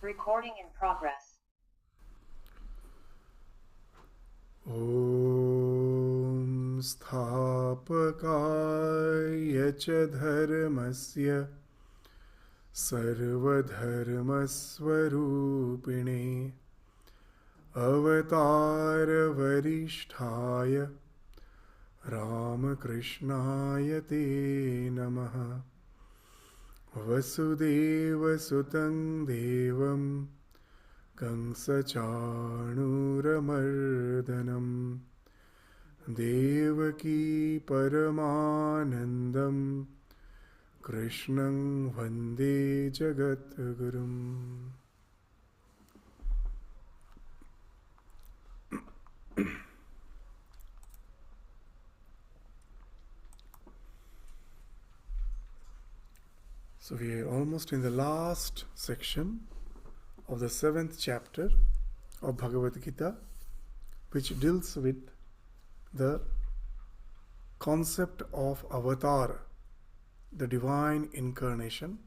Recording in progress. ॐ स्थापकाय च धर्मस्य सर्वधर्मस्वरूपिणे अवतारवरिष्ठाय रामकृष्णाय ते नमः। वसुदेवसुतं देवं कंसचाणूरमर्दनं देवकी परमानन्दं कृष्णं वन्दे जगद्गुरुम्। So we are almost in the last section of the 7th chapter of Bhagavad Gita, which deals with the concept of Avatara, the divine incarnation,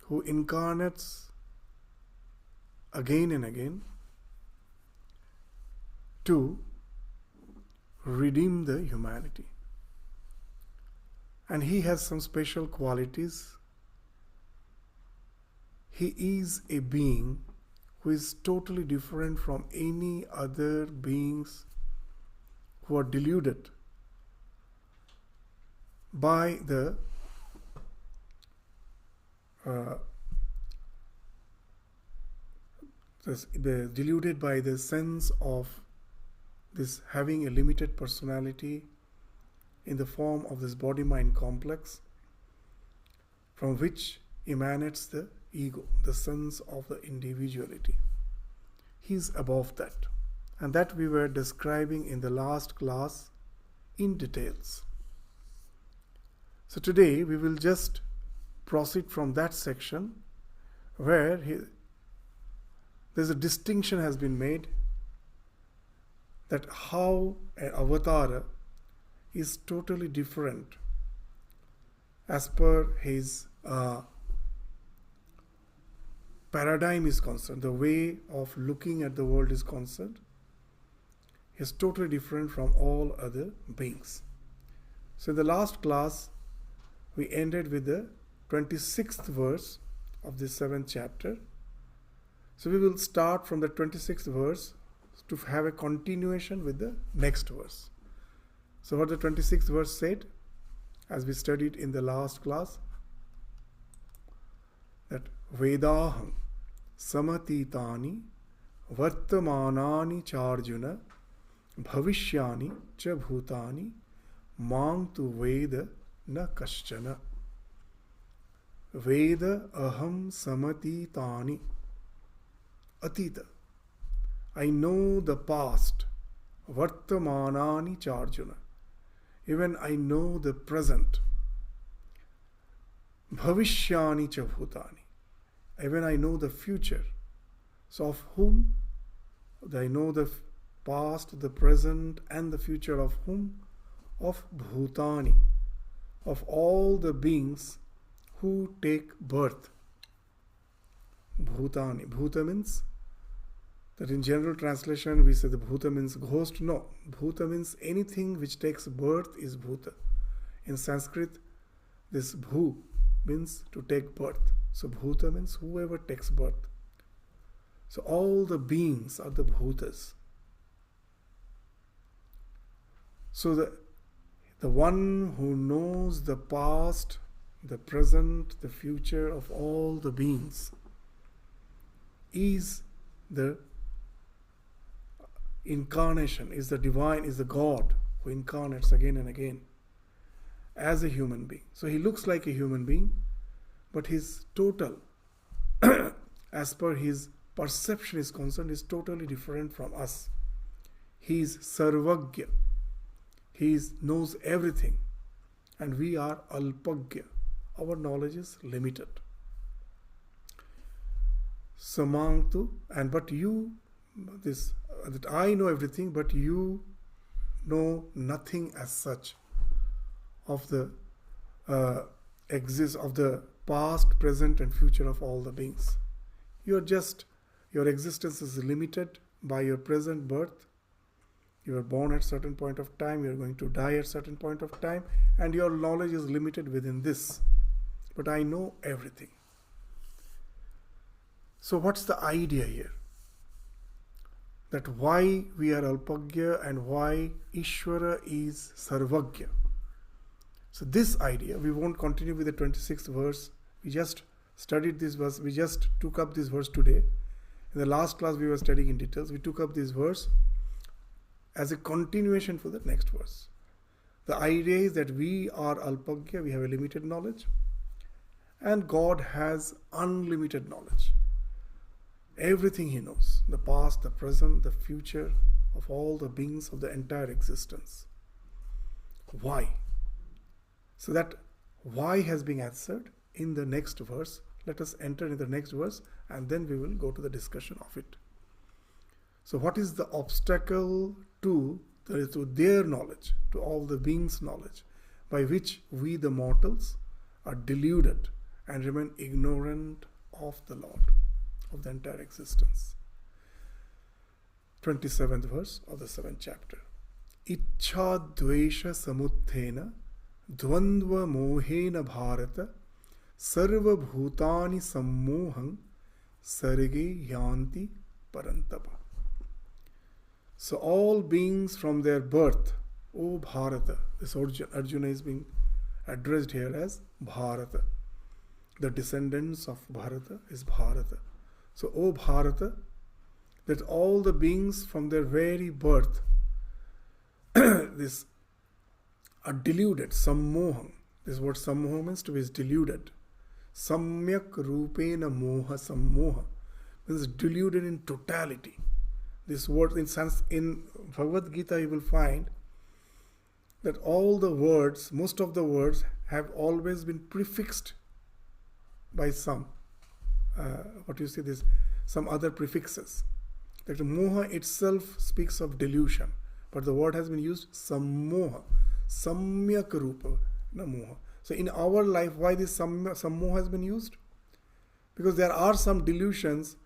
who incarnates again and again to redeem the humanity. And he has some special qualities. He is a being who is totally different from any other beings who are deluded by deluded by the sense of this having a limited personality in the form of this body-mind complex, from which emanates the ego, the sense of the individuality. He is above that, and that we were describing in the last class in details. So today we will just proceed from that section where there's a distinction has been made that how an avatara is totally different as per his paradigm is concerned, the way of looking at the world is concerned, is totally different from all other beings. So in the last class, we ended with the 26th verse of the 7th chapter. So we will start from the 26th verse to have a continuation with the next verse. So what the 26th verse said, as we studied in the last class, that Vedaham samatitani vartamanani charjuna bhavishyani cha bhutani mang tu veda na kaschana. Veda aham samatitani. Atita. I know the past. Vartamanani charjuna. Even I know the present. Bhavishyani cha bhutani. Even I know the future. So of whom? I know the past, the present and the future of whom? Of bhutani. Of all the beings who take birth. Bhutani. Bhuta means that in general translation we say the bhuta means ghost. No, bhuta means anything which takes birth is bhuta. In Sanskrit, this bhu means to take birth. So bhuta means whoever takes birth. So all the beings are the bhutas. So the one who knows the past, the present, the future of all the beings is the incarnation, is the divine, is the God who incarnates again and again as a human being. So he looks like a human being, but his total, as per his perception is concerned, is totally different from us. He is sarvagya. He knows everything. And we are alpagya. Our knowledge is limited. Samangtu, and but you, that I know everything, but you know nothing as such of the of the past, present and future of all the beings. Your existence is limited by your present birth. You are born at certain point of time, you are going to die at certain point of time, and your knowledge is limited within this. But I know everything. So what's the idea here? That why we are Alpagya and why Ishvara is Sarvagya. So this idea, we won't continue with the 26th verse. We just studied this verse. We just took up this verse today. In the last class we were studying in details. We took up this verse as a continuation for the next verse. The idea is that we are Alpagya, we have a limited knowledge, and God has unlimited knowledge. Everything He knows, the past, the present, the future of all the beings of the entire existence. Why? So that why has been answered in the next verse. Let us enter in the next verse and then we will go to the discussion of it. So what is the obstacle to their knowledge, to all the beings' knowledge, by which we the mortals are deluded and remain ignorant of the Lord, of the entire existence? 27th verse of the 7th chapter. Ichcha dvesha samuthena dvandva mohena bharata sarva bhutani sammoham sarge yanti parantapa. So all beings from their birth, O Bharata, this Arjuna is being addressed here as Bharata. The descendants of Bharata is Bharata. So, O Bharata, that all the beings from their very birth this are deluded, sammoham. This word sammoha means to be deluded. Samyak rupena moha sammoha means deluded in totality. This word in Bhagavad Gita you will find that all the words, most of the words have always been prefixed by some some other prefixes. That moha itself speaks of delusion, but the word has been used sammoha, samyak rupa, na moha. So in our life, why this sammoha has been used? Because there are some delusions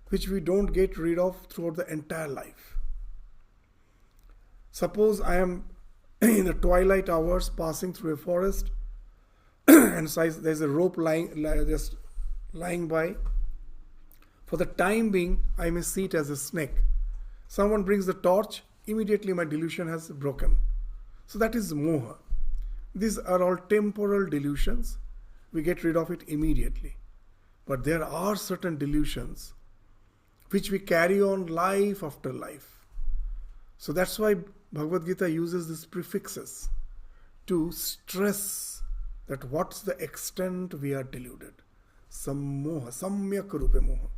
which we don't get rid of throughout the entire life. Suppose I am in the twilight hours passing through a forest and there's a rope just lying by. For the time being, I may see it as a snake. Someone brings the torch, immediately my delusion has broken. So that is moha. These are all temporal delusions. We get rid of it immediately. But there are certain delusions which we carry on life after life. So that's why Bhagavad Gita uses these prefixes to stress that what's the extent we are deluded. Sammoha, samyak rupe moha.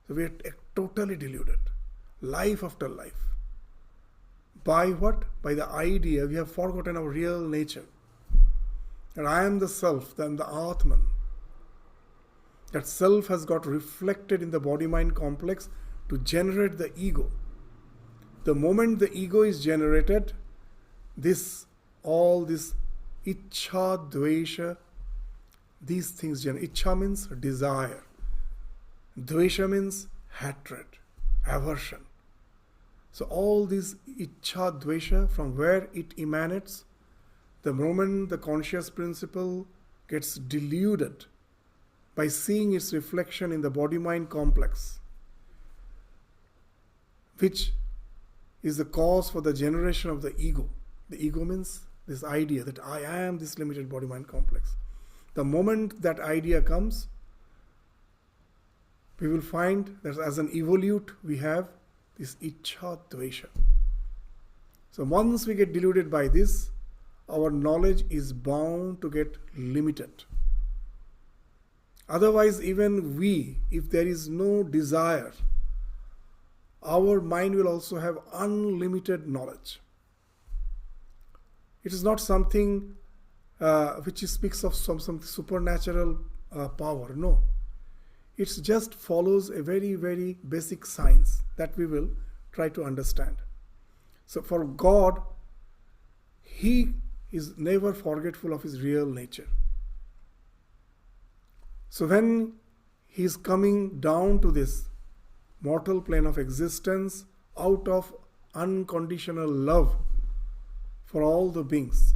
So we are totally deluded, life after life. By what? By the idea we have forgotten our real nature. That I am the self, I am the Atman. That self has got reflected in the body-mind complex to generate the ego. The moment the ego is generated, all this ichcha, dvesha, these things generate. Ichcha means desire. Dvesha means hatred, aversion. So all this ichcha, dvesha, from where it emanates, the moment the conscious principle gets deluded by seeing its reflection in the body-mind complex, which is the cause for the generation of the ego. The ego means this idea that I am this limited body-mind complex. The moment that idea comes, we will find that as an evolute, we have this ichcha, dvesha. So once we get deluded by this, our knowledge is bound to get limited. Otherwise, even we, if there is no desire, our mind will also have unlimited knowledge. It is not something which speaks of some supernatural power. No. It just follows a very, very basic science that we will try to understand. So for God, He is never forgetful of His real nature. So when he is coming down to this mortal plane of existence out of unconditional love for all the beings.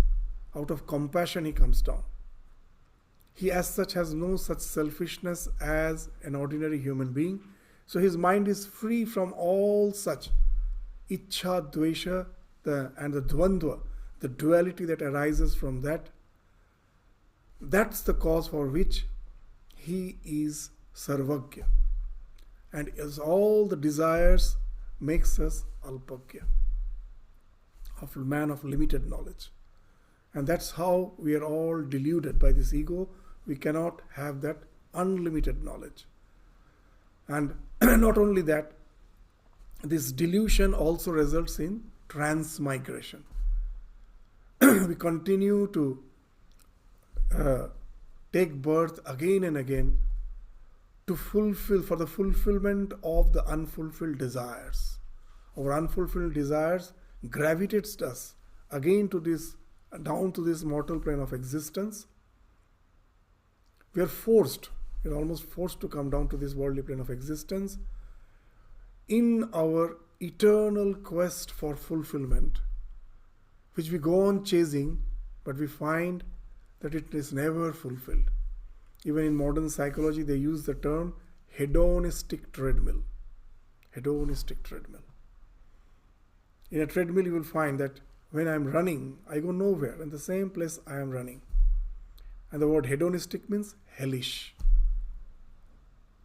Out of compassion he comes down. He as such has no such selfishness as an ordinary human being. So his mind is free from all such ichcha, dvesha, and the dvandva, the duality that arises from that. That's the cause for which he is sarvagya. And as all the desires makes us alpagya, of man of limited knowledge. And that's how we are all deluded by this ego. We cannot have that unlimited knowledge. And not only that, this delusion also results in transmigration. We continue to take birth again and again to fulfill, for the fulfillment of the unfulfilled desires. Our unfulfilled desires gravitates us again to this, down to this mortal plane of existence. We are almost forced to come down to this worldly plane of existence in our eternal quest for fulfillment, which we go on chasing, but we find that it is never fulfilled. Even in modern psychology, they use the term hedonistic treadmill. Hedonistic treadmill. In a treadmill, you will find that when I am running, I go nowhere. In the same place I am running. And the word hedonistic means hellish.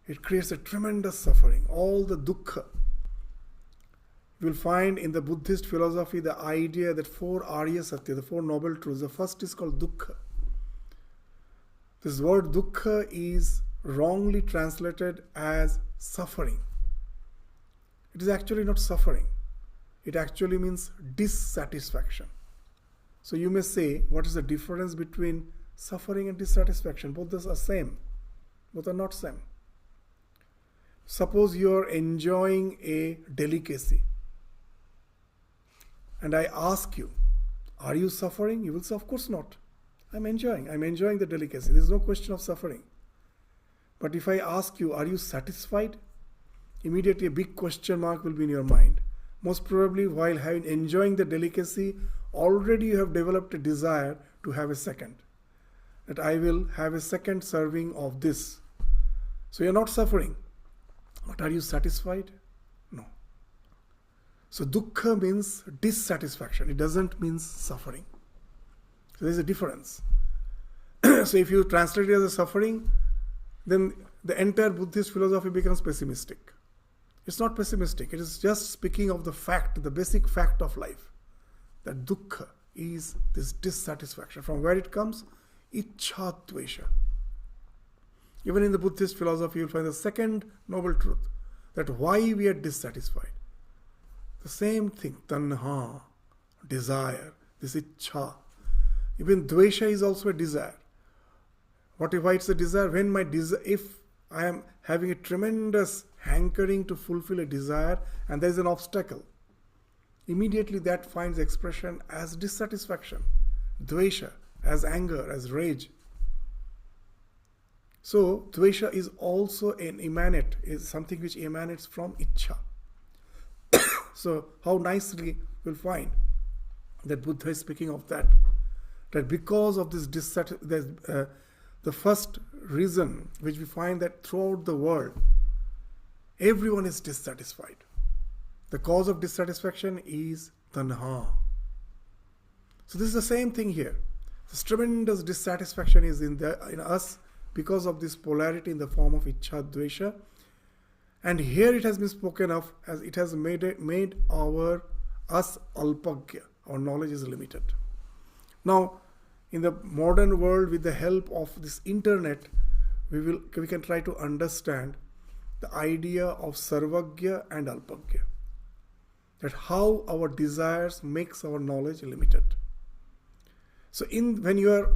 It creates a tremendous suffering. All the dukkha. You will find in the Buddhist philosophy the idea that 4 Arya Satya, the 4 noble truths. The first is called dukkha. This word dukkha is wrongly translated as suffering. It is actually not suffering. It actually means dissatisfaction. So you may say, what is the difference between suffering and dissatisfaction? Both those are same. Both are not same. Suppose you are enjoying a delicacy and I ask you, are you suffering? You will say, of course not. I'm enjoying the delicacy. There is no question of suffering. But if I ask you, are you satisfied? Immediately a big question mark will be in your mind. Most probably while enjoying the delicacy, already you have developed a desire to have a second. That I will have a second serving of this. So you're not suffering. But are you satisfied? No. So dukkha means dissatisfaction. It doesn't mean suffering. So there's a difference. So if you translate it as a suffering, then the entire Buddhist philosophy becomes pessimistic. It's not pessimistic. It is just speaking of the fact, the basic fact of life. That dukkha is this dissatisfaction. From where it comes? Ichcha dvesha. Even in the Buddhist philosophy, you'll find the second noble truth. That why we are dissatisfied. The same thing. Tanha, desire. This ichcha. Even dvesha is also a desire. Why it's a desire? When my desire, if I am having a tremendous hankering to fulfill a desire and there is an obstacle, immediately that finds expression as dissatisfaction, dvesha, as anger, as rage. So dvesha is also is something which emanates from ichcha. So how nicely we'll find that Buddha is speaking of that because of this the first reason which we find that throughout the world, everyone is dissatisfied. The cause of dissatisfaction is tanha. So this is the same thing here. This tremendous dissatisfaction is in us because of this polarity in the form of ichcha dvesha. And here it has been spoken of as it has made us alpagya. Our knowledge is limited. Now, in the modern world, with the help of this internet, we can try to understand the idea of sarvagya and alpagya. That how our desires makes our knowledge limited. So when you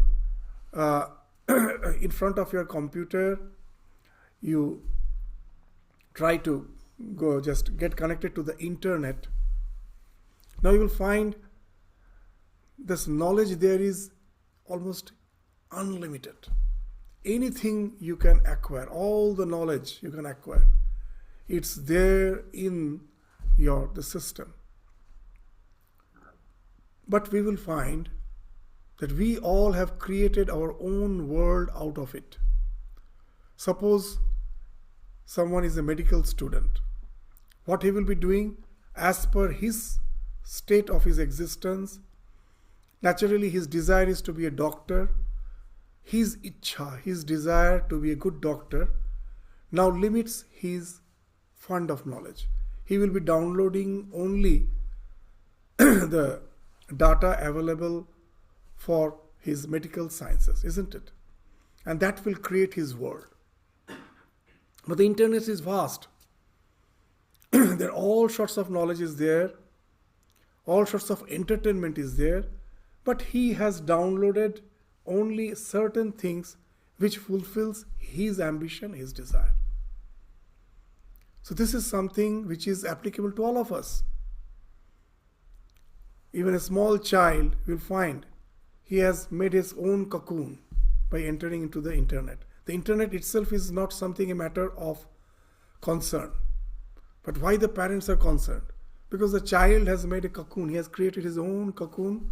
are in front of your computer, you try to just get connected to the internet. Now you will find this knowledge there is almost unlimited. anything you can acquire, all the knowledge you can acquire, it's there in the system. But we will find that we all have created our own world out of it. Suppose someone is a medical student. What he will be doing as per his state of his existence, naturally his desire is to be a doctor. His ichha, his desire to be a good doctor, now limits his fund of knowledge. He will be downloading only the data available for his medical sciences, isn't it? And that will create his world. But the internet is vast. There are all sorts of knowledge is there, all sorts of entertainment is there, but he has downloaded only certain things which fulfills his ambition, his desire. So this is something which is applicable to all of us. Even a small child will find he has made his own cocoon by entering into the internet. The internet itself is not something a matter of concern. But why the parents are concerned? Because the child has made a cocoon. He has created his own cocoon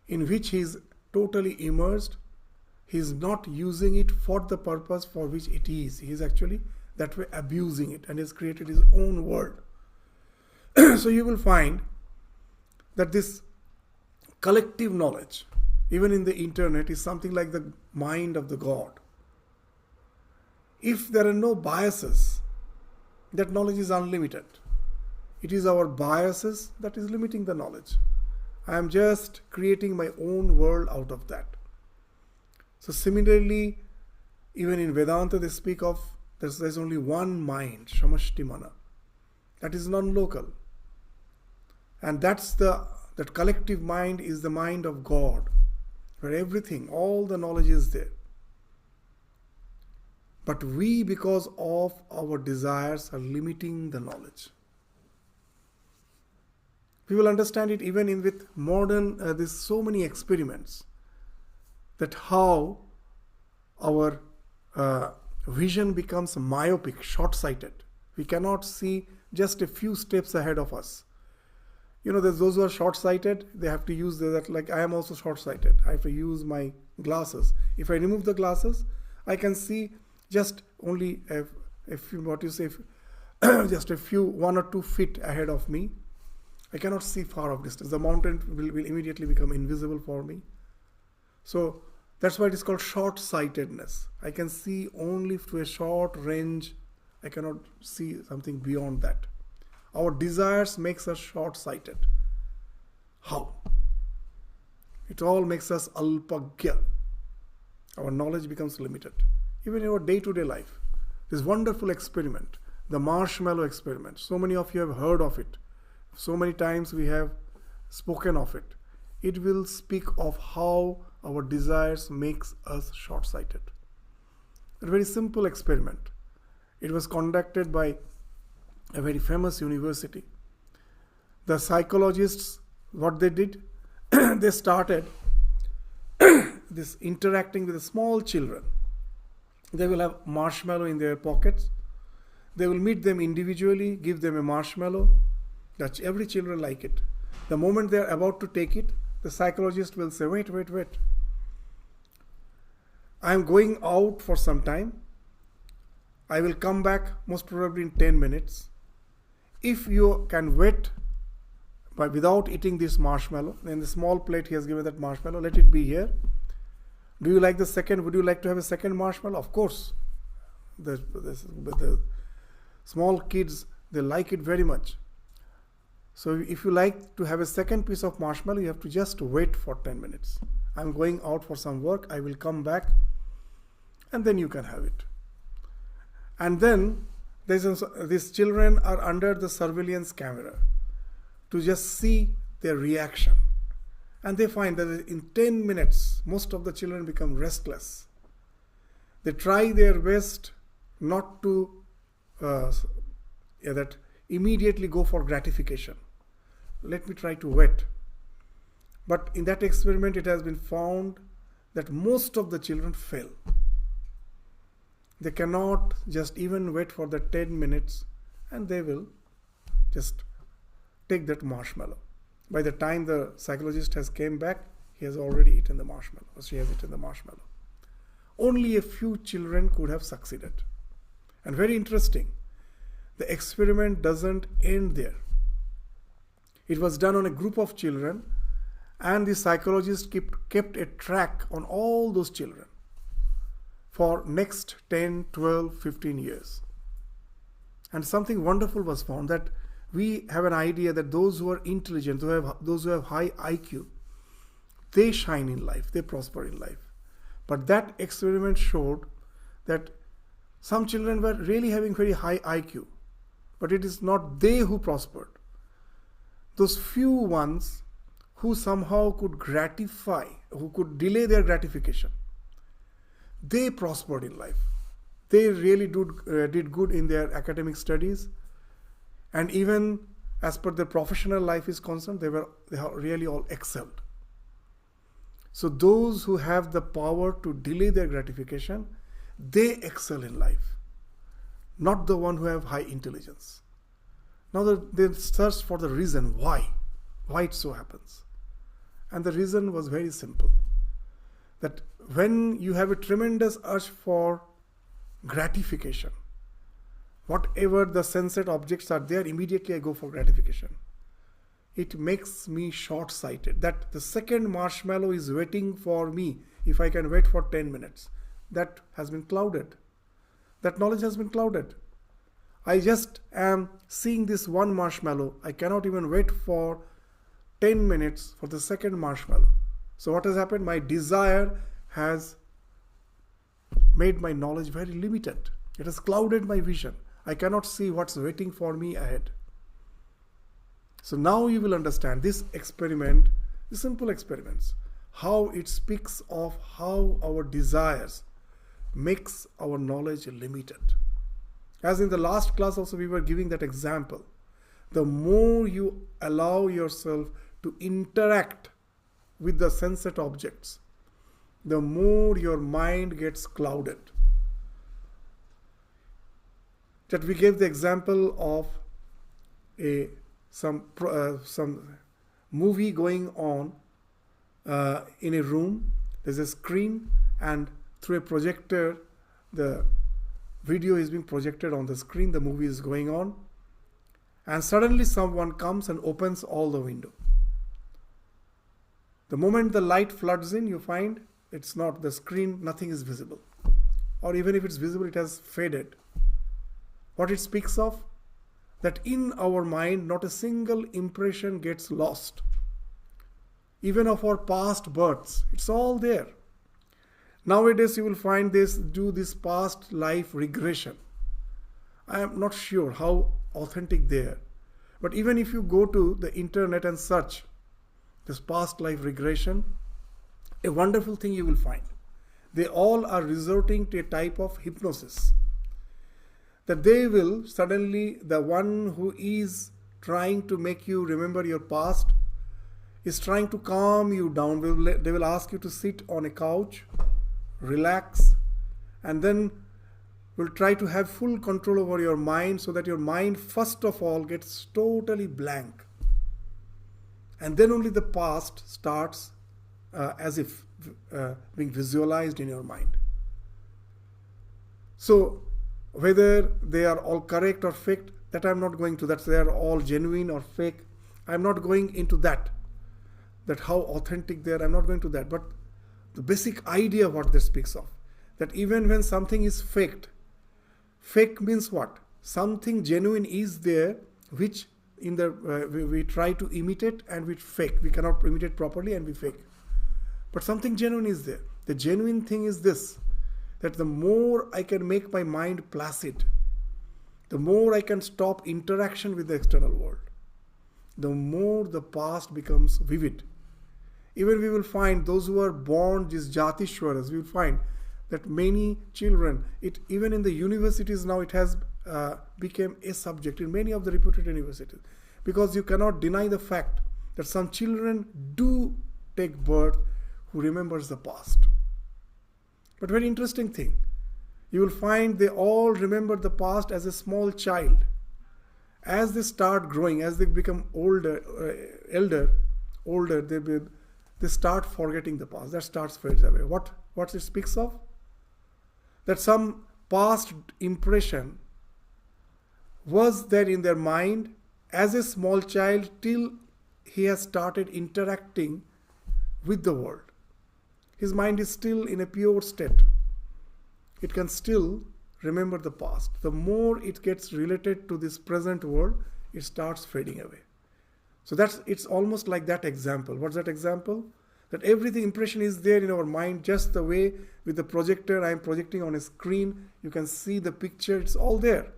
in which he is totally immersed. He is not using it for the purpose for which it is. He is actually that way abusing it and has created his own world. So you will find that this collective knowledge, even in the internet, is something like the mind of the God. If there are no biases, that knowledge is unlimited. It is our biases that is limiting the knowledge. I am just creating my own world out of that. So similarly, even in Vedanta they speak of there's only one mind, Samashti Mana. That is non-local. And that collective mind is the mind of God, where everything, all the knowledge is there. But we, because of our desires, are limiting the knowledge. We will understand it even with modern, there's so many experiments, that how our vision becomes myopic, short-sighted. We cannot see just a few steps ahead of us. You know, there's those who are short-sighted, they have to use that, like I am also short-sighted. I have to use my glasses. If I remove the glasses, I can see just only a few, just a few, 1 or 2 feet ahead of me. I cannot see far off distance. The mountain will immediately become invisible for me. So that's why it is called short-sightedness. I can see only to a short range. I cannot see something beyond that. Our desires makes us short-sighted. How? It all makes us alpagya. Our knowledge becomes limited. Even in our day-to-day life. This wonderful experiment, the marshmallow experiment. So many of you have heard of it. So many times we have spoken of it. It will speak of how our desires makes us short-sighted. A very simple experiment. It was conducted by a very famous university. The psychologists, what they did, they started this interacting with the small children. They will have marshmallow in their pockets. They will meet them individually, give them a marshmallow. That every children like it. The moment they are about to take it, the psychologist will say, wait. I am going out for some time. I will come back most probably in 10 minutes. If you can wait without eating this marshmallow, in the small plate he has given that marshmallow, let it be here. Do you like the second? Would you like to have a second marshmallow? Of course. The small kids, they like it very much. So if you like to have a second piece of marshmallow, you have to just wait for 10 minutes. I'm going out for some work. I will come back and then you can have it. And then these children are under the surveillance camera to just see their reaction. And they find that in 10 minutes, most of the children become restless. They try their best not to immediately go for gratification. Let me try to wait. But in that experiment, it has been found that most of the children fail. They cannot just even wait for the 10 minutes, and they will just take that marshmallow. By the time the psychologist has came back, he has already eaten the marshmallow, or she has eaten the marshmallow. Only a few children could have succeeded. And very interesting, the experiment doesn't end there. It was done on a group of children, and the psychologist kept a track on all those children for next 10, 12, 15 years. And something wonderful was found, that we have an idea that those who are intelligent, those who have high IQ, they shine in life, they prosper in life. But that experiment showed that some children were really having very high IQ, but it is not they who prospered. Those few ones who somehow could gratify, who could delay their gratification, they prospered in life. They really did good in their academic studies, and even as per their professional life is concerned, they have really all excelled. So those who have the power to delay their gratification, they excel in life, not the one who have high intelligence. Now they search for the reason why it so happens. And the reason was very simple, that when you have a tremendous urge for gratification, whatever the sensate objects are there, immediately I go for gratification. It makes me short-sighted, that the second marshmallow is waiting for me if I can wait for 10 minutes. That has been clouded. That knowledge has been clouded. I just am seeing this one marshmallow. I cannot even wait for 10 minutes for the second marshmallow. So what has happened? My desire has made my knowledge very limited. It has clouded my vision. I cannot see what's waiting for me ahead. So now you will understand this experiment, the simple experiments, how it speaks of how our desires makes our knowledge limited. As in the last class also we were giving that example. The more you allow yourself to interact with the sensate objects, the more your mind gets clouded. That we gave the example of some movie going on in a room. There's a screen, and through a projector, the video is being projected on the screen. The movie is going on, and suddenly someone comes and opens all the window. The moment the light floods in, you find it's not the screen, nothing is visible. Or even if it's visible, it has faded. What it speaks of? That in our mind, not a single impression gets lost. Even of our past births, it's all there. Nowadays, you will find do this past life regression. I am not sure how authentic they are. But even if you go to the internet and search this past life regression, a wonderful thing you will find. They all are resorting to a type of hypnosis. That they will suddenly, the one who is trying to make you remember your past is trying to calm you down. They will ask you to sit on a couch, relax, and then will try to have full control over your mind, so that your mind first of all gets totally blank. And then only the past starts as if being visualized in your mind. So whether they are all correct or fake, that I'm not going to. That they are all genuine or fake, I'm not going into that. That how authentic they are, I'm not going to that. But the basic idea what this speaks of, that even when something is faked, fake means what? Something genuine is there, which in the we try to imitate and we fake. We cannot imitate properly and we fake. But something genuine is there. The genuine thing is this, that the more I can make my mind placid, the more I can stop interaction with the external world, the more the past becomes vivid. Even we will find those who are born these Jatishwaras, we will find that many children, even in the universities now, it has become a subject in many of the reputed universities, because you cannot deny the fact that some children do take birth who remembers the past. But very interesting thing, you will find they all remember the past as a small child. As they start growing, as they become older, they start forgetting the past. That starts fades away. What it speaks of? That some past impression was there in their mind as a small child till he has started interacting with the world. His mind is still in a pure state. It can still remember the past. The more it gets related to this present world, it starts fading away. So it's almost like that example. What's that example? That everything impression is there in our mind, just the way with the projector I am projecting on a screen, you can see the picture, it's all there.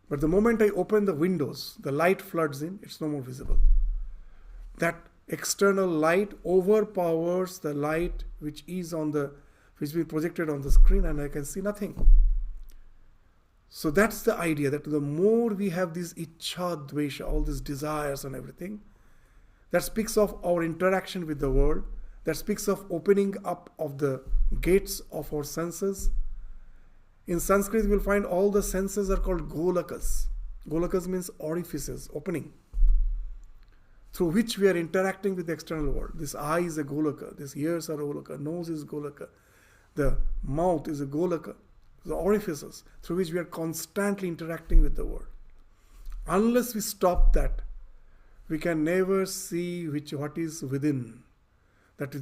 But the moment I open the windows, the light floods in, it's no more visible. That external light overpowers the light which is projected on the screen, and I can see nothing. So that's the idea, that the more we have this ichcha, dvesha, all these desires and everything, that speaks of our interaction with the world, that speaks of opening up of the gates of our senses. In Sanskrit, you will find all the senses are called golakas. Golakas means orifices, opening, through which we are interacting with the external world. This eye is a golaka, this ears are a golaka, nose is golaka, the mouth is a golaka, the orifices through which we are constantly interacting with the world. Unless we stop that, we can never see what is within. That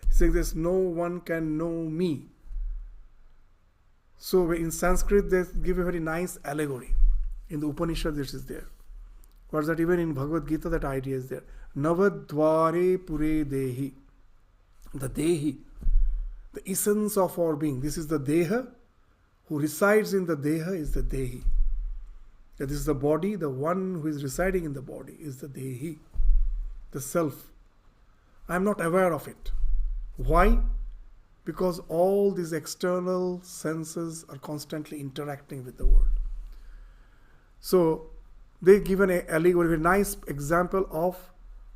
saying this, no one can know me. So in Sanskrit, they give a very nice allegory. In the Upanishad, this is there. What's that? Even in Bhagavad Gita, that idea is there. Navadvare pure dehi. The dehi, the essence of our being. This is the deha. Who resides in the deha is the dehi. That is the body, the one who is residing in the body is the dehi, the self. I am not aware of it. Why? Because all these external senses are constantly interacting with the world. So they give an allegory, a nice example of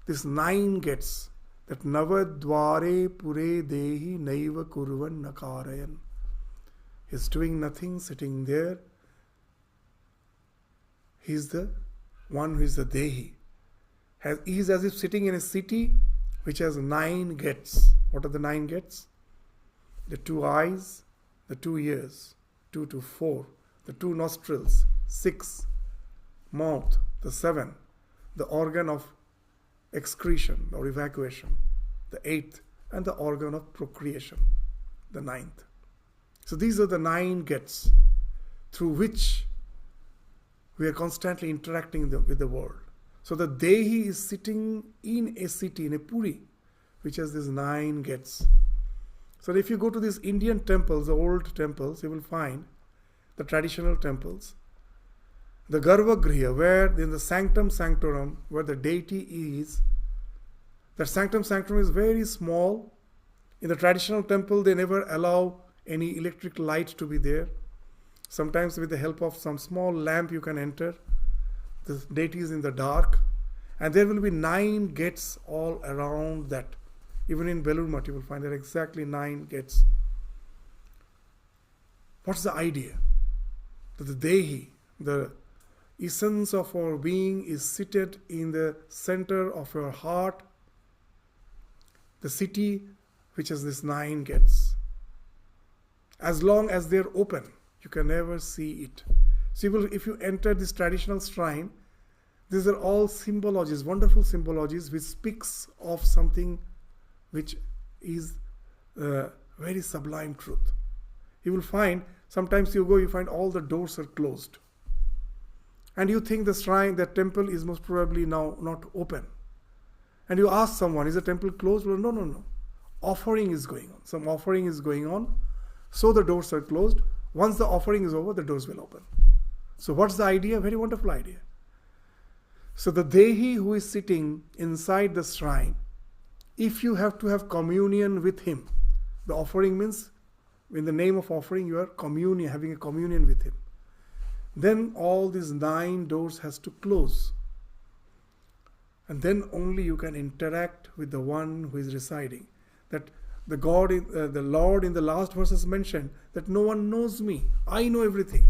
this 9 gates. That Navadvare pure dehi naiva kurvan nakarayan. He is doing nothing, sitting there. He is the one who is the dehi. He is as if sitting in a city which has 9 gates. What are the 9 gates? The 2 eyes, the 2 ears, 2 to 4, the 2 nostrils, 6, mouth, the 7, the organ of excretion or evacuation, the 8th, and the organ of procreation, the 9th. So these are the 9 gates through which we are constantly interacting with the world. So the Dehi is sitting in a city, in a puri, which has these 9 gates. So if you go to these Indian temples, the old temples, you will find the traditional temples. The Garbhagriha, where in the Sanctum Sanctorum, where the deity is, that Sanctum Sanctorum is very small. In the traditional temple, they never allow any electric light to be there. Sometimes with the help of some small lamp you can enter. The deity is in the dark. And there will be 9 gates all around that. Even in Belur Math, you will find there are exactly 9 gates. What's the idea? That the Dehi, the essence of our being, is seated in the center of your heart, the city which has these 9 gates. As long as they're open, you can never see it. So if you enter this traditional shrine, these are all symbologies, wonderful symbologies, which speaks of something which is very sublime truth. You will find, sometimes you go, you find all the doors are closed. And you think the shrine, the temple is most probably now not open. And you ask someone, is the temple closed? Well, no. Offering is going on. Some offering is going on. So the doors are closed. Once the offering is over, the doors will open. So what's the idea? Very wonderful idea. So the Dehi who is sitting inside the shrine, if you have to have communion with him, the offering means, in the name of offering, you are having a communion with him. Then all these 9 doors has to close. And then only you can interact with the one who is residing. That The Lord in the last verses mentioned that no one knows me. I know everything.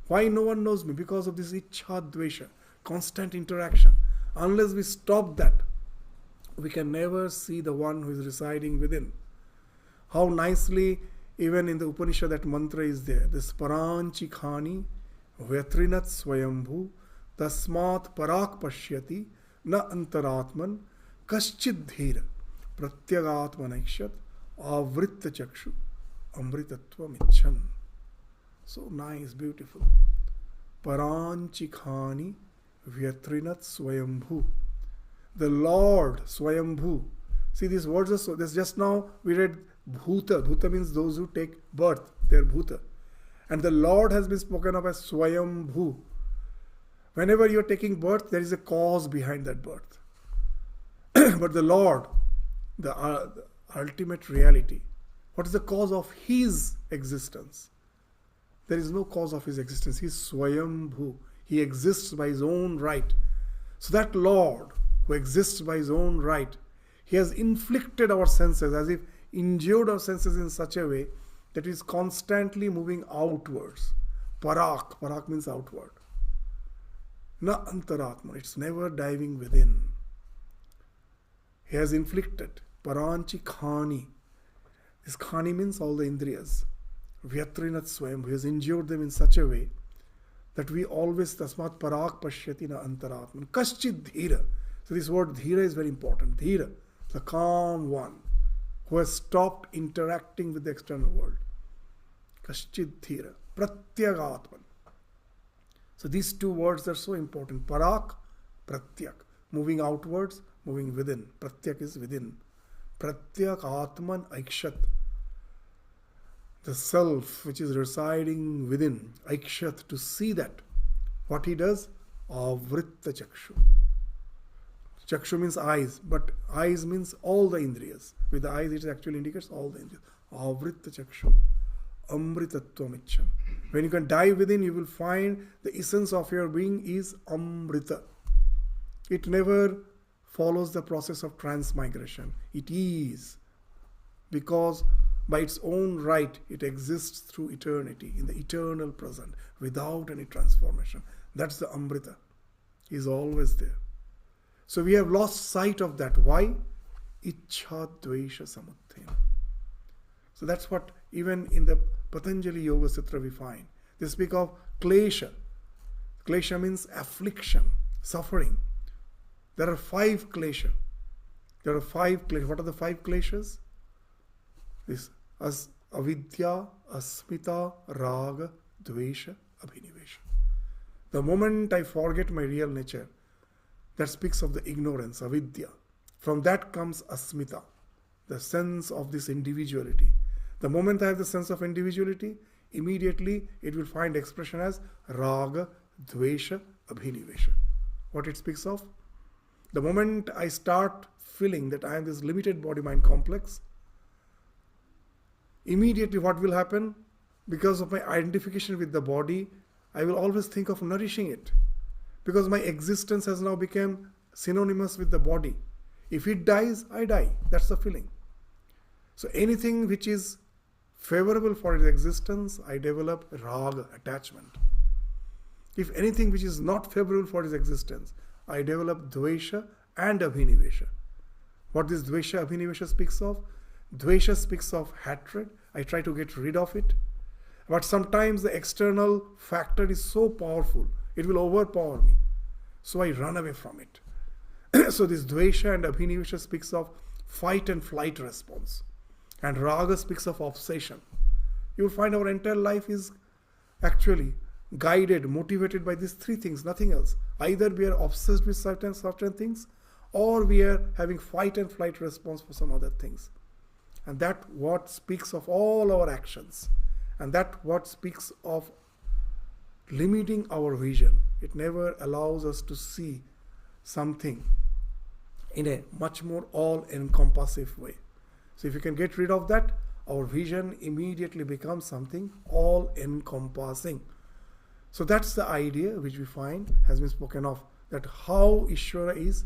Why no one knows me? Because of this ichha dvesha, constant interaction. Unless we stop that, we can never see the one who is residing within. How nicely, even in the Upanishad, that mantra is there. This paranchi khani vyatrinat swayambhu tasmat parak pashyati na antaratman kaschid dhira pratyagatmanakshat avritta chakshu amritatvam icchan. So nice, beautiful. Paranchi khani vyatrinat swayambhu. The Lord Swayambhu. See, these words are so. This just now we read Bhuta. Bhuta means those who take birth. They are Bhuta. And the Lord has been spoken of as Swayambhu. Whenever you are taking birth, there is a cause behind that birth. But the Lord, the ultimate reality, what is the cause of His existence? There is no cause of His existence. He is Swayambhu. He exists by His own right. So that Lord, who exists by His own right, He has inflicted our senses, as if injured our senses in such a way that it is constantly moving outwards. Parak. Parak means outward. Na antaratman. It's never diving within. He has inflicted. Paranchi khani. This khani means all the indriyas. Vyatrinat swayam. He has injured them in such a way that we always tasmat parak pashyati na antaratman. Kaschid dhira. So this word dhira is very important. Dhira, the calm one, who has stopped interacting with the external world. Kaschid dhira. Pratyagatman. So these two words are so important. Parak, pratyak. Moving outwards, moving within. Pratyak is within. Pratyak atman aikshat. The self which is residing within. Aikshat, to see that. What he does? Avritta chakshu. Chakshu means eyes, but eyes means all the indriyas. With the eyes it actually indicates all the indriyas. Avritta chakshu. Amritatvam icchan. When you can dive within, you will find the essence of your being is Amrita. It never follows the process of transmigration. It is. Because by its own right, it exists through eternity, in the eternal present, without any transformation. That's the Amrita. He is always there. So we have lost sight of that. Why? Ichha dvesha samuthena. So that's what even in the Patanjali Yoga Sutra we find. They speak of klesha. Klesha means affliction, suffering. There are 5 klesha. There are 5 klesha. What are the 5 kleshas? This avidya, asmita, raga, dvesha, abhinivesha. The moment I forget my real nature, that speaks of the ignorance, avidya. From that comes asmita, the sense of this individuality. The moment I have the sense of individuality, immediately it will find expression as raga, dvesha, abhinivesha. What it speaks of? The moment I start feeling that I am this limited body-mind complex, immediately what will happen? Because of my identification with the body, I will always think of nourishing it. Because my existence has now become synonymous with the body. If it dies, I die. That's the feeling. So anything which is favorable for its existence, I develop raga, attachment. If anything which is not favorable for its existence, I develop dvesha and abhinivesha. What this dvesha, abhinivesha speaks of? Dvesha speaks of hatred. I try to get rid of it. But sometimes the external factor is so powerful, it will overpower me. So I run away from it. So this dvesha and abhinivesha speaks of fight and flight response. And raga speaks of obsession. You will find our entire life is actually guided, motivated by these 3 things, nothing else. Either we are obsessed with certain things, or we are having fight and flight response for some other things. And that what speaks of all our actions. And that what speaks of limiting our vision. It never allows us to see something in a much more all-encompassive way. So if you can get rid of that, our vision immediately becomes something all-encompassing. So that's the idea which we find has been spoken of, that how Ishvara is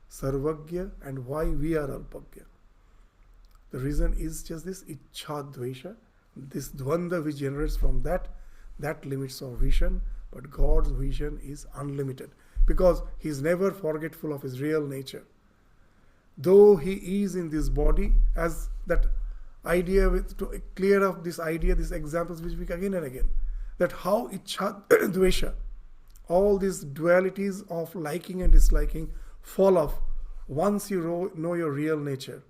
Sarvagya and why we are Alpagya. The reason is just this ichha dvesha, this dvanda which generates from that limits our vision, but God's vision is unlimited because He is never forgetful of His real nature. Though He is in this body, as that idea, to clear up this idea, these examples we speak again and again, that how ichha dvesha, all these dualities of liking and disliking fall off once you know your real nature.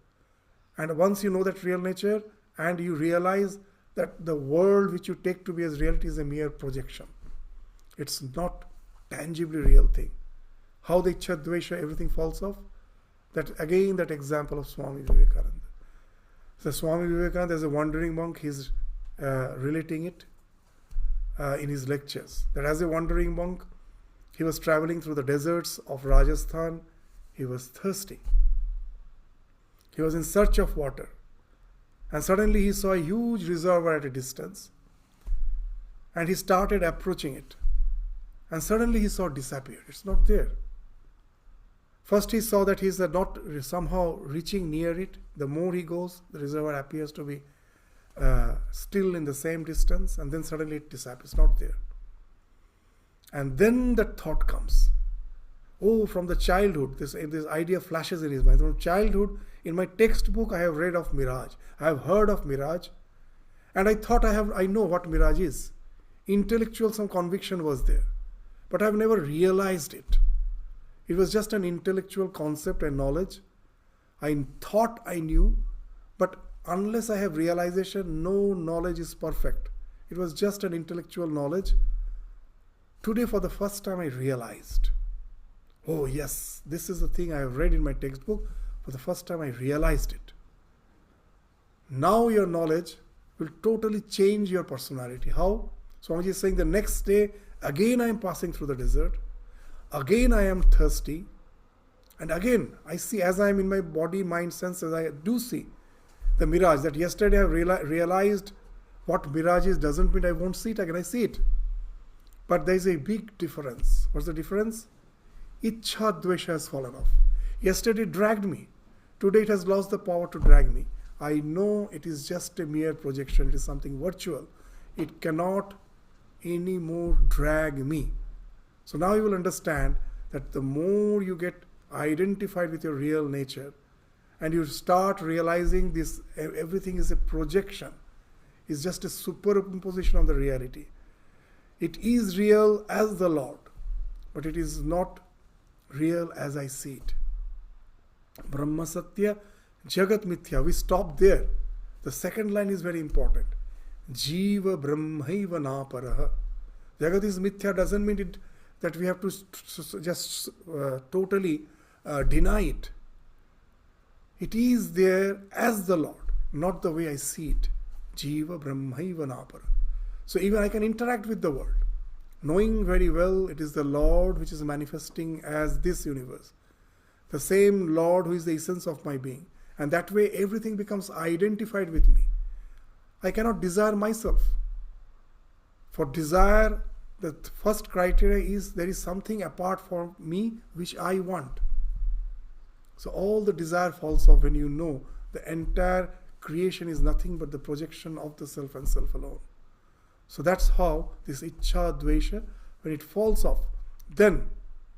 And once you know that real nature and you realize that the world which you take to be as reality is a mere projection. It's not tangibly real thing. How the ichha dvesha, everything falls off. That again, that example of Swami Vivekananda. So Swami Vivekananda, as a wandering monk, he's relating it in his lectures. That as a wandering monk, he was traveling through the deserts of Rajasthan. He was thirsty. He was in search of water. And suddenly he saw a huge reservoir at a distance. And he started approaching it. And suddenly he saw it disappear. It's not there. First he saw that he is not somehow reaching near it. The more he goes, the reservoir appears to be still in the same distance. And then suddenly it disappears. It's not there. And then the thought comes. Oh, from the childhood, this idea flashes in his mind. From childhood, in my textbook, I have read of mirage. I have heard of mirage. And I thought I know what mirage is. Intellectual, some conviction was there. But I have never realized it. It was just an intellectual concept and knowledge. I thought I knew, but unless I have realization, no knowledge is perfect. It was just an intellectual knowledge. Today, for the first time, I realized. Oh yes, this is the thing I have read in my textbook. For the first time I realized it. Now your knowledge will totally change your personality. How? Swamiji is saying the next day, again I am passing through the desert. Again I am thirsty. And again I see, as I am in my body, mind, senses, I do see the mirage. That yesterday I realized what mirage is doesn't mean I won't see it again. I see it. But there is a big difference. What's the difference? Ichha dvesha has fallen off. Yesterday it dragged me. Today it has lost the power to drag me. I know it is just a mere projection. It is something virtual. It cannot anymore drag me. So now you will understand that the more you get identified with your real nature and you start realizing this, everything is a projection. It's just a superimposition of the reality. It is real as the Lord, but it is not real as I see it. Brahma Satya, Jagat Mithya. We stop there. The second line is very important. Jiva Brahmaiva Naparaha. Jagat is Mithya doesn't mean it that we have to just totally deny it. It is there as the Lord, not the way I see it. Jiva Brahmaiva Naparaha. So even I can interact with the world, knowing very well it is the Lord which is manifesting as this universe. The same Lord who is the essence of my being. And that way everything becomes identified with me. I cannot desire myself. For desire, the first criteria is there is something apart from me which I want. So all the desire falls off when you know the entire creation is nothing but the projection of the self and self alone. So that's how this ichha dvesha, when it falls off, then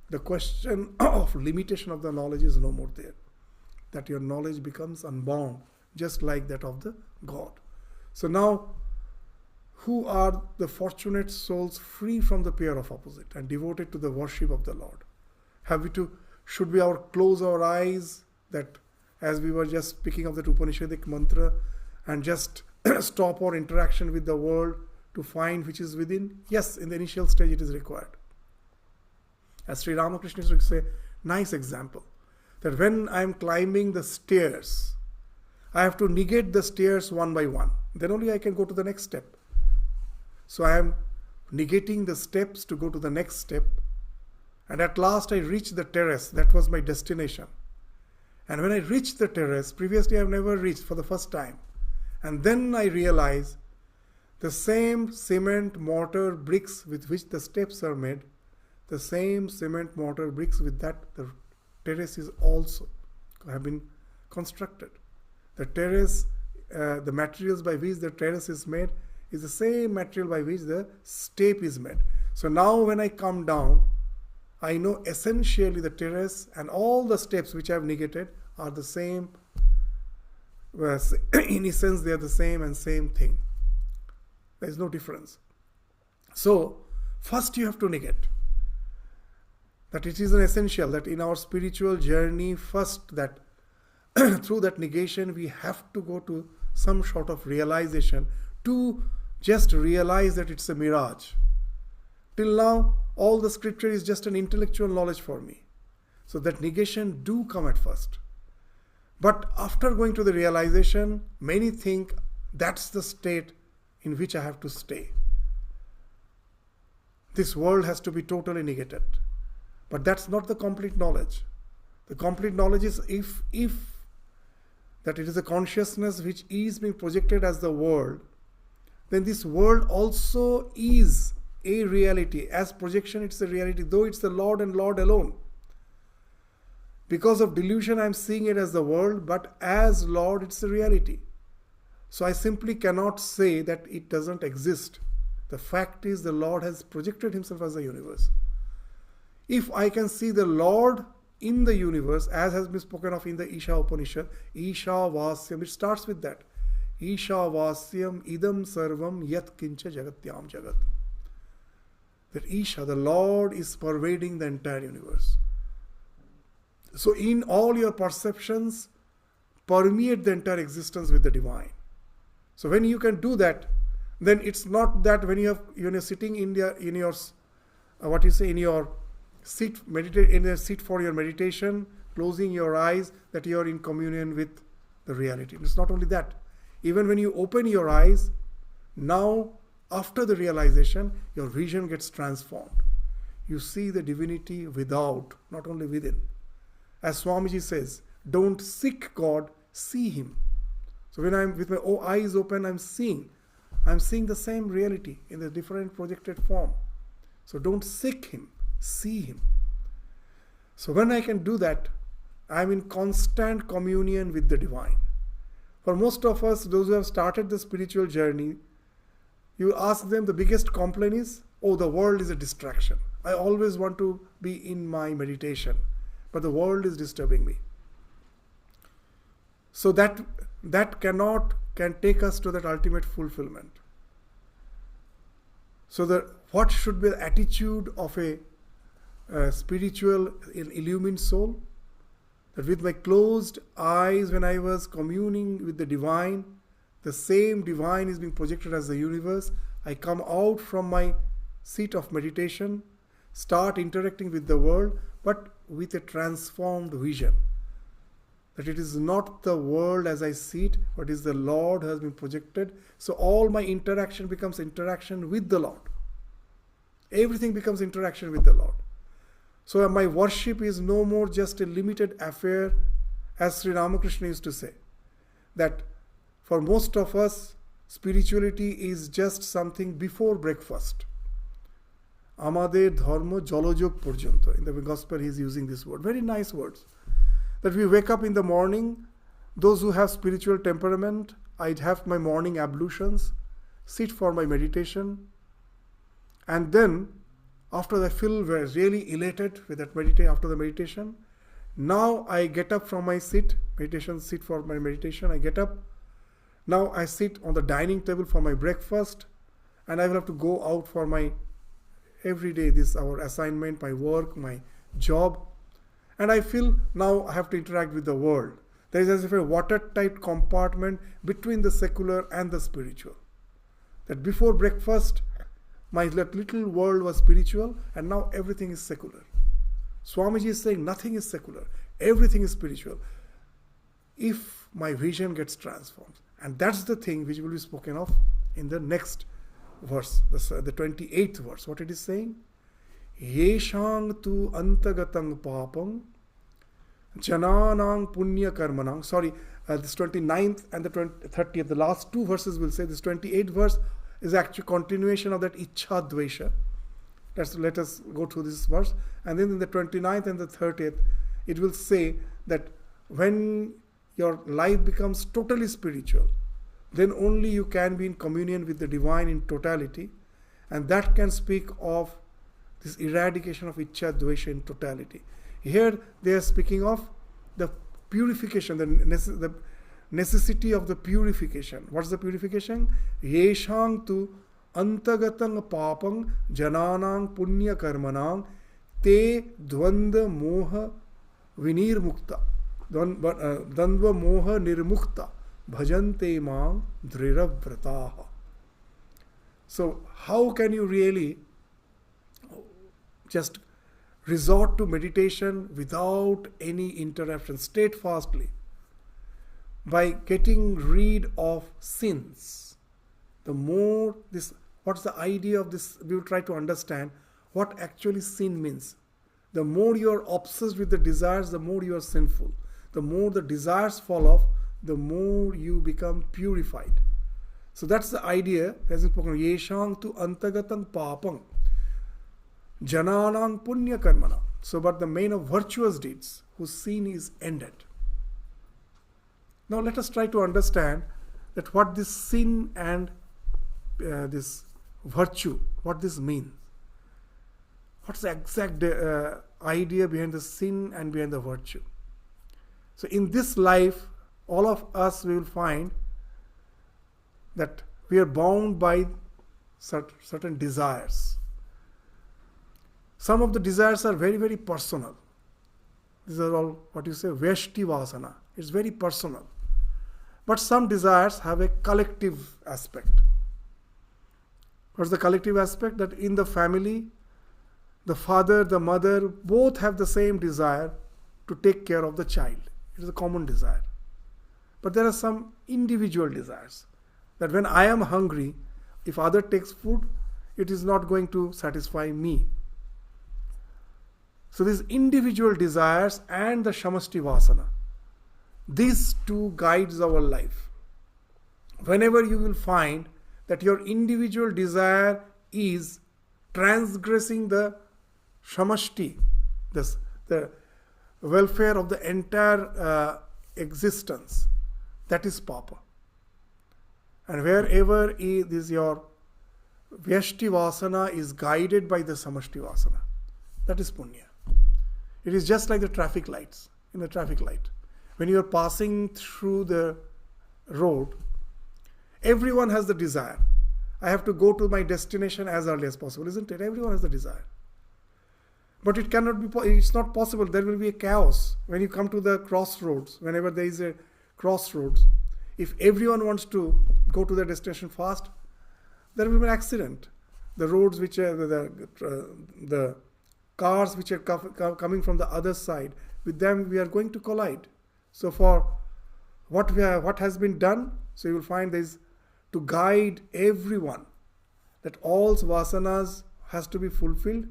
the question of limitation of the knowledge is no more there. That your knowledge becomes unbound, just like that of the God. So now, who are the fortunate souls free from the pair of opposite and devoted to the worship of the Lord? Should we close our eyes, that as we were just speaking of that Upanishadic mantra, and just stop our interaction with the world to find which is within? Yes, in the initial stage it is required. As Sri Ramakrishna used to say, nice example, that when I am climbing the stairs, I have to negate the stairs one by one. Then only I can go to the next step. So I am negating the steps to go to the next step. And at last I reach the terrace. That was my destination. And when I reached the terrace, previously I have never reached for the first time. And then I realize the same cement mortar bricks with which the steps are made, the same cement mortar bricks with that the terrace is also have been constructed. The terrace, the materials by which the terrace is made is the same material by which the step is made. So now when I come down, I know essentially the terrace and all the steps which I have negated are the same. In essence, they are the same and same thing. There is no difference. So, first you have to negate. That it is an essential that in our spiritual journey, first that through that negation, we have to go to some sort of realization to just realize that it's a mirage. Till now, all the scripture is just an intellectual knowledge for me. So that negation do come at first. But after going to the realization, many think that's the state in which I have to stay. This world has to be totally negated. But that's not the complete knowledge. The complete knowledge is if that it is a consciousness which is being projected as the world, then this world also is a reality. As projection, it's a reality, though it's the Lord and Lord alone. Because of delusion, I'm seeing it as the world, but as Lord, it's a reality. So I simply cannot say that it doesn't exist. The fact is the Lord has projected himself as the universe. If I can see the Lord in the universe, as has been spoken of in the Isha Upanishad, Isha Vasyam, it starts with that. Isha Vasyam idam sarvam yat kincha jagatyam jagat. That Isha, the Lord, is pervading the entire universe. So in all your perceptions, permeate the entire existence with the divine. So when you can do that, then it's not that when you're sitting in your seat, meditate in a seat for your meditation, closing your eyes, that you are in communion with the reality. It's not only that. Even when you open your eyes, now after the realization, your vision gets transformed. You see the divinity without, not only within. As Swamiji says, don't seek God, see Him. So when I'm with my eyes open, I'm seeing the same reality in the different projected form. So don't seek Him, see Him. So when I can do that, I'm in constant communion with the divine. For most of us, those who have started the spiritual journey, you ask them, the biggest complaint is, oh, the world is a distraction. I always want to be in my meditation, but the world is disturbing me. So that can take us to that ultimate fulfillment. So what should be the attitude of a spiritual, illumined soul? That with my closed eyes, when I was communing with the divine, the same divine is being projected as the universe. I come out from my seat of meditation, start interacting with the world, but with a transformed vision. That it is not the world as I see it, but is the Lord who has been projected. So all my interaction becomes interaction with the Lord. Everything becomes interaction with the Lord. So my worship is no more just a limited affair, as Sri Ramakrishna used to say. That for most of us, spirituality is just something before breakfast. Amader dharma jalojog porjanto. In the gospel he is using this word. Very nice words. That we wake up in the morning, those who have spiritual temperament, I'd have my morning ablutions, sit for my meditation, and then after I feel really elated with that after the meditation, now I get up from my sit for my meditation, I get up, now I sit on the dining table for my breakfast, and I will have to go out for my everyday, our assignment, my work, my job. And I feel now I have to interact with the world. There is as if a watertight compartment between the secular and the spiritual. That before breakfast, my little world was spiritual, and now everything is secular. Swamiji is saying nothing is secular. Everything is spiritual. If my vision gets transformed. And that's the thing which will be spoken of in the next verse, the 28th verse. What it is saying? Yeshang tu antagatang papam jananang punya karmanang. This 29th and the 30th, the last two verses will say this 28th verse is actually continuation of that Ichha Dvesha. Let us go through this verse. And then in the 29th and the 30th, it will say that when your life becomes totally spiritual. Then only you can be in communion with the divine in totality, and that can speak of this eradication of Ichcha Dvesha in totality. Here they are speaking of the purification, the necessity of the purification. What's the purification? Yeshang tu antagatang papang jananang punya karmanang te dvanda moha vinirmukta dandva moha nirmukta bhajante mang driravrataha. So how can you really just resort to meditation without any interruption, steadfastly, by getting rid of sins? The more this, what's the idea of this? We will try to understand what actually sin means. The more you are obsessed with the desires, the more you are sinful. The more the desires fall off, the more you become purified. So that's the idea. As in spoken, Yeshang tu antagatam papam jananang punya karmana. So, but the main of virtuous deeds, whose sin is ended. Now let us try to understand that what this sin and this virtue, what this means. What's the exact idea behind the sin and behind the virtue? So in this life, all of us will find that we are bound by certain desires. Some of the desires are very, very personal. These are all what you say, Vyashti Vasana. It's very personal. But some desires have a collective aspect. What's the collective aspect? That in the family, the father, the mother, both have the same desire to take care of the child. It is a common desire. But there are some individual desires. That when I am hungry, if other takes food, it is not going to satisfy me. So these individual desires and the Shamashti Vasana, these two guides our life. Whenever you will find that your individual desire is transgressing the Shamashti, the welfare of the entire existence, that is Papa. And wherever is your Vyashti Vasana is guided by the Samashti Vasana, that is Punya. It is just like the traffic lights. In the traffic light, when you are passing through the road, everyone has the desire. I have to go to my destination as early as possible, isn't it? Everyone has the desire. But it cannot be, it's not possible. There will be a chaos. When you come to the crossroads, whenever there is a crossroads, if everyone wants to go to their destination fast, there will be an accident. The roads which are, the cars which are coming from the other side, with them we are going to collide. So for what has been done, so you will find there is to guide everyone, that all vasanas has to be fulfilled.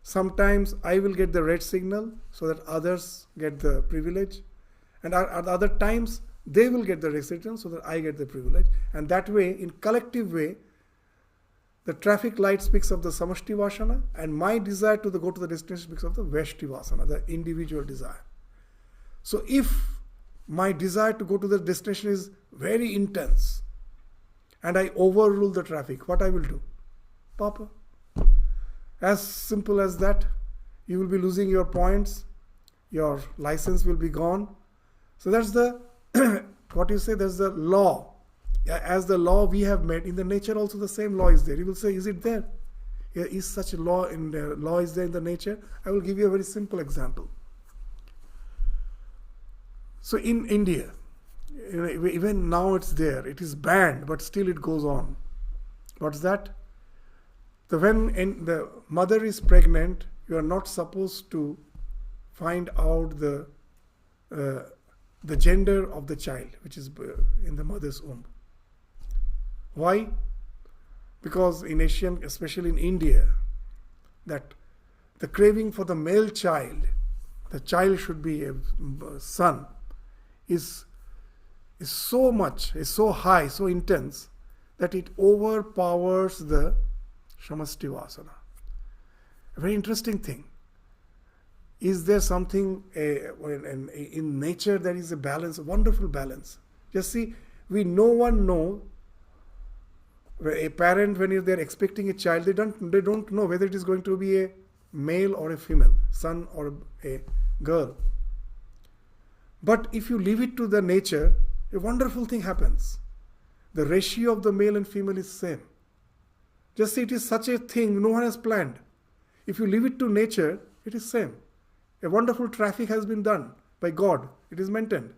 Sometimes I will get the red signal so that others get the privilege, and at other times they will get the red signal so that I get the privilege. And that way, in collective way, the traffic light speaks of the Samashti Vasana, and my desire to go to the destination speaks of the Vyashti Vasana, the individual desire. So if my desire to go to the destination is very intense, and I overrule the traffic, what I will do? Papa. As simple as that. You will be losing your points, your license will be gone. So that's the, what you say, there's the law. As the law we have made, in the nature also the same law is there. You will say, is it there? Is such a law in the law is there in the nature? I will give you a very simple example. So in India, even now it's there. It is banned, but still it goes on. What's that? When the mother is pregnant, you are not supposed to find out the gender of the child, which is in the mother's womb. Why? Because in Asian, especially in India, that the craving for the male child, the child should be a son, is so much, is so high, so intense, that it overpowers the Shamashti Vasana. A very interesting thing. Is there something in nature there is a balance, a wonderful balance? Just see, no one know. A parent, when they're expecting a child, they don't know whether it is going to be a male or a female, son or a girl. But if you leave it to the nature, a wonderful thing happens. The ratio of the male and female is same. Just see, it is such a thing no one has planned. If you leave it to nature, it is same. A wonderful traffic has been done by God. It is maintained.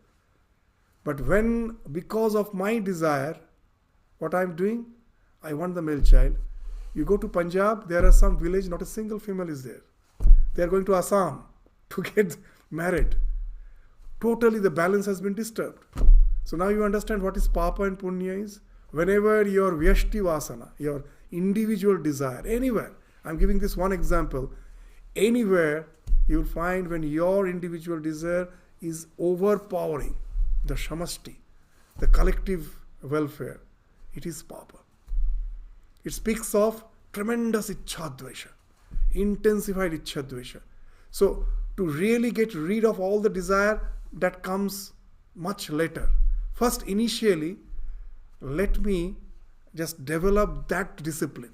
But when, because of my desire, what I am doing, I want the male child. You go to Punjab, there are some village, not a single female is there. They are going to Assam to get married. Totally the balance has been disturbed. So now you understand what is Papa and Punya is. Whenever your Vyashti Vasana, your individual desire, anywhere, I'm giving this one example, anywhere you will find when your individual desire is overpowering the Shamashti, the collective welfare, it is Papa. It speaks of tremendous Ichchadvesha, intensified Ichchadvesha. So to really get rid of all the desire, that comes much later. First, initially, let me just develop that discipline.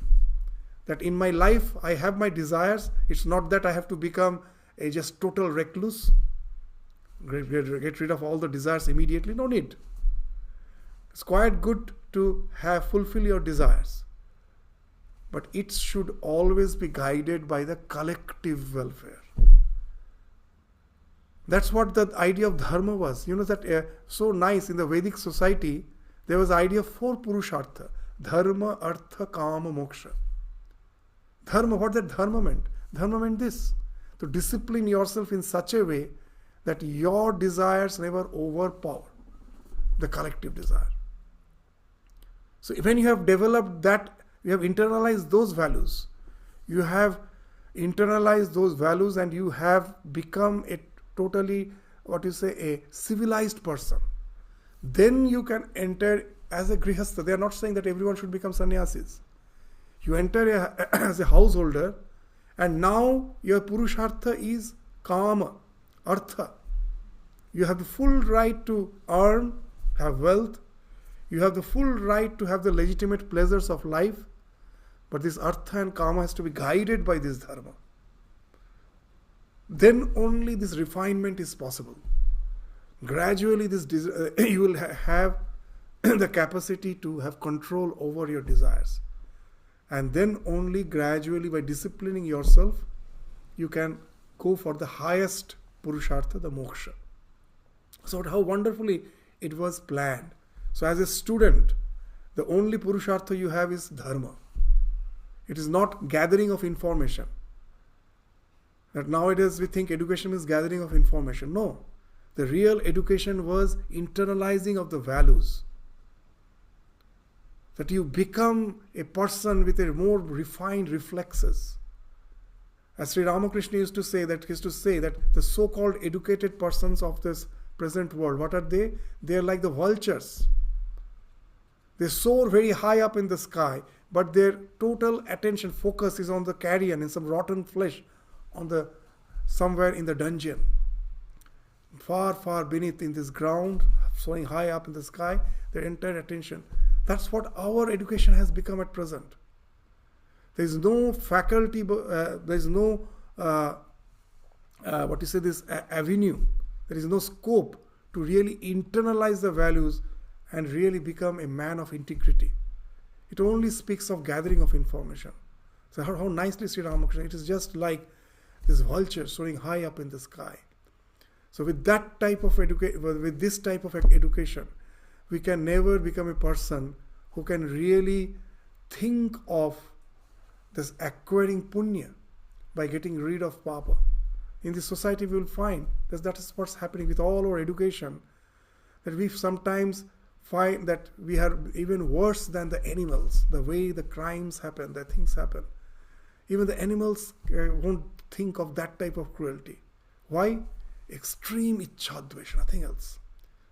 That in my life, I have my desires. It's not that I have to become a just total recluse. Get rid of all the desires immediately. No need. It's quite good to fulfill your desires. But it should always be guided by the collective welfare. That's what the idea of dharma was. You know that so nice in the Vedic society, there was the idea of 4 purushartha. Dharma, artha, kama, moksha. Dharma, what that dharma meant? Dharma meant this. To discipline yourself in such a way that your desires never overpower the collective desire. So when you have developed that, you have internalized those values. You have internalized those values and you have become a totally, a civilized person. Then you can enter as a grihastha. They are not saying that everyone should become sannyasis. You enter as a householder and now your purushartha is kama, artha. You have the full right to earn, have wealth. You have the full right to have the legitimate pleasures of life. But this artha and kama has to be guided by this dharma. Then only this refinement is possible. Gradually you will have the capacity to have control over your desires. And then only gradually by disciplining yourself, you can go for the highest purushartha, the moksha. So how wonderfully it was planned. So as a student, the only purushartha you have is dharma. It is not gathering of information. That nowadays we think education is gathering of information. No. The real education was internalizing of the values. That you become a person with a more refined reflexes. As Sri Ramakrishna used to say that the so-called educated persons of this present world, what are they? They are like the vultures. They soar very high up in the sky, but their total attention focus is on the carrion and some rotten flesh somewhere in the dungeon. Far, far beneath in this ground, soaring high up in the sky, their entire attention. That's what our education has become at present. There is no faculty, there is no, avenue. There is no scope to really internalize the values and really become a man of integrity. It only speaks of gathering of information. So how nicely Sri Ramakrishna, it is just like this vulture soaring high up in the sky. So with that type of with this type of education, we can never become a person who can really think of this acquiring punya by getting rid of papa. In this society we will find that is what's happening with all our education, that we sometimes find that we are even worse than the animals, the way the crimes happen, the things happen. Even the animals won't think of that type of cruelty. Why? Extreme ichchadvesha, nothing else.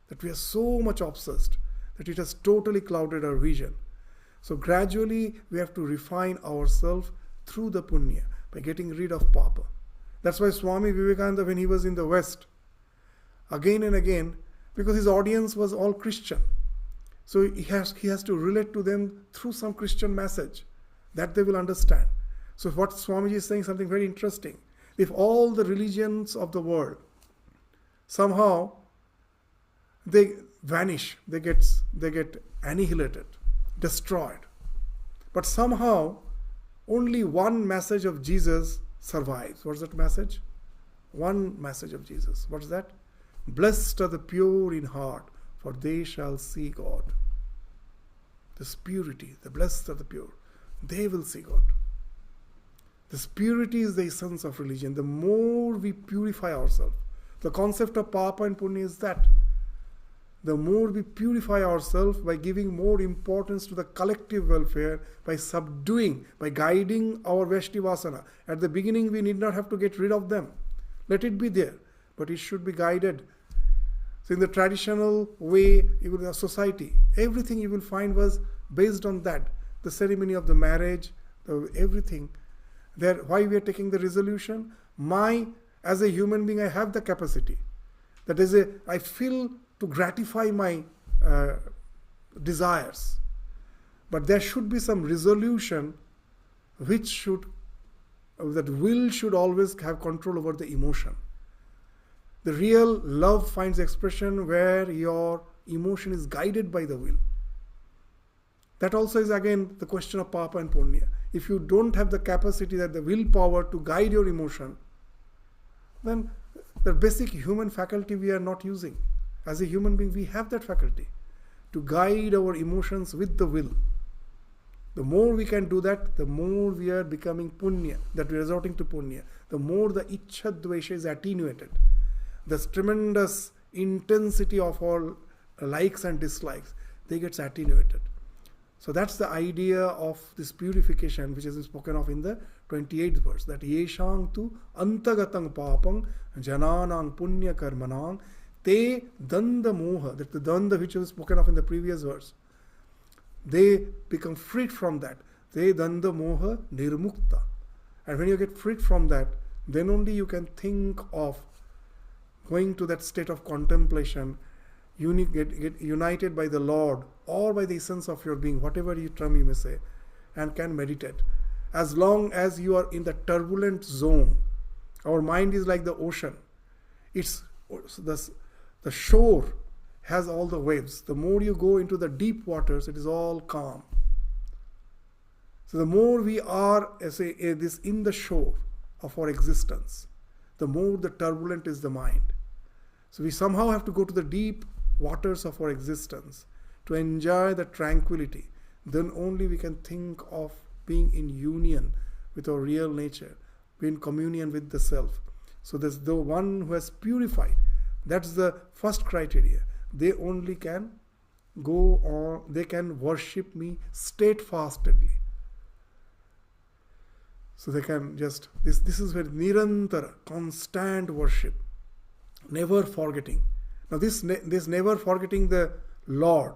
That we are so much obsessed that it has totally clouded our vision. So gradually we have to refine ourselves through the punya by getting rid of papa. That's why Swami Vivekananda, when he was in the West, again and again, because his audience was all Christian, so he has to relate to them through some Christian message that they will understand. So what Swamiji is saying, something very interesting. If all the religions of the world somehow they vanish, they get annihilated, destroyed, but somehow only one message of Jesus survives. What's that message? One message of Jesus. What's that? Blessed are the pure in heart, for they shall see God. This purity, the blessed are the pure, they will see God. This purity is the essence of religion. The more we purify ourselves, the concept of Papa and Punya is that. The more we purify ourselves by giving more importance to the collective welfare, by subduing, by guiding our Veshtivasana. At the beginning, we need not have to get rid of them. Let it be there, but it should be guided. So in the traditional way, even the society, everything you will find was based on that. The ceremony of the marriage, everything. There, why we are taking the resolution? As a human being, I have the capacity. That is, I feel to gratify my desires. But there should be some resolution that will should always have control over the emotion. The real love finds expression where your emotion is guided by the will. That also is again the question of Papa and Punya. If you don't have the capacity, that the willpower to guide your emotion, then the basic human faculty we are not using. As a human being, we have that faculty to guide our emotions with the will. The more we can do that, the more we are becoming punya, that we are resorting to punya. The more the ichha dvesha is attenuated. This tremendous intensity of our likes and dislikes, they gets attenuated. So that's the idea of this purification, which is spoken of in the 28th verse, that yeshang tu antagatang papang jananang punya karmanang te danda moha, that the danda which was spoken of in the previous verse, they become freed from that. Te danda moha nirmukta. And when you get freed from that, then only you can think of going to that state of contemplation, get united by the Lord or by the essence of your being, whatever term you may say, and can meditate. As long as you are in the turbulent zone, our mind is like the ocean. It's the shore has all the waves. The more you go into the deep waters, it is all calm. So the more we are this in the shore of our existence, the more the turbulent is the mind. So we somehow have to go to the deep waters of our existence to enjoy the tranquility. Then only we can think of being in union with our real nature, be in communion with the self. So there's the one who has purified. That's the first criteria. They only can go on, they can worship me steadfastly. So they can just, this is where nirantara, constant worship, never forgetting. Now this never forgetting the Lord.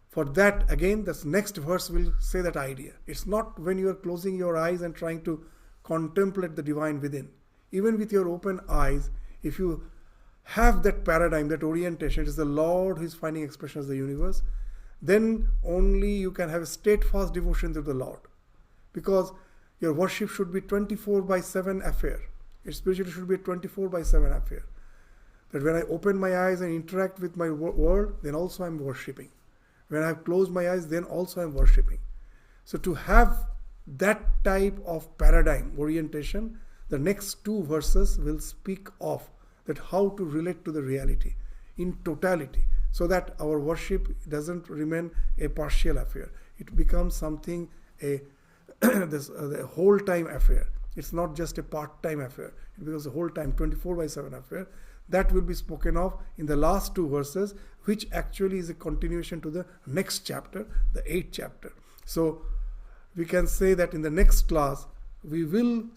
For that, again, this next verse will say that idea. It's not when you are closing your eyes and trying to contemplate the divine within. Even with your open eyes, if you have that paradigm, that orientation, it is the Lord who is finding expression as the universe, then only you can have a steadfast devotion to the Lord. Because your worship should be 24/7 affair. Your spirituality should be a 24/7 affair. That when I open my eyes and interact with my world, then also I am worshipping. When I have closed my eyes, then also I am worshipping. So to have that type of paradigm, orientation, the next two verses will speak of that how to relate to the reality in totality, so that our worship doesn't remain a partial affair. It becomes something, a whole time affair. It's not just a part-time affair. It becomes a whole time, 24/7 affair. That will be spoken of in the last two verses, which actually is a continuation to the next chapter, the 8th chapter. So we can say that in the next class, we will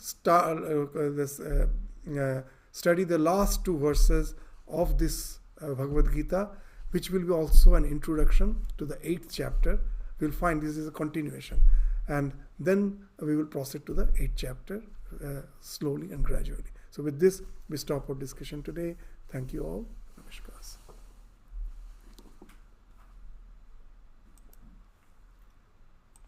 study the last two verses of this Bhagavad Gita, which will be also an introduction to the 8th chapter. We'll find this is a continuation. And then we will proceed to the 8th chapter slowly and gradually. So with this, we stop our discussion today. Thank you all. Namaskar.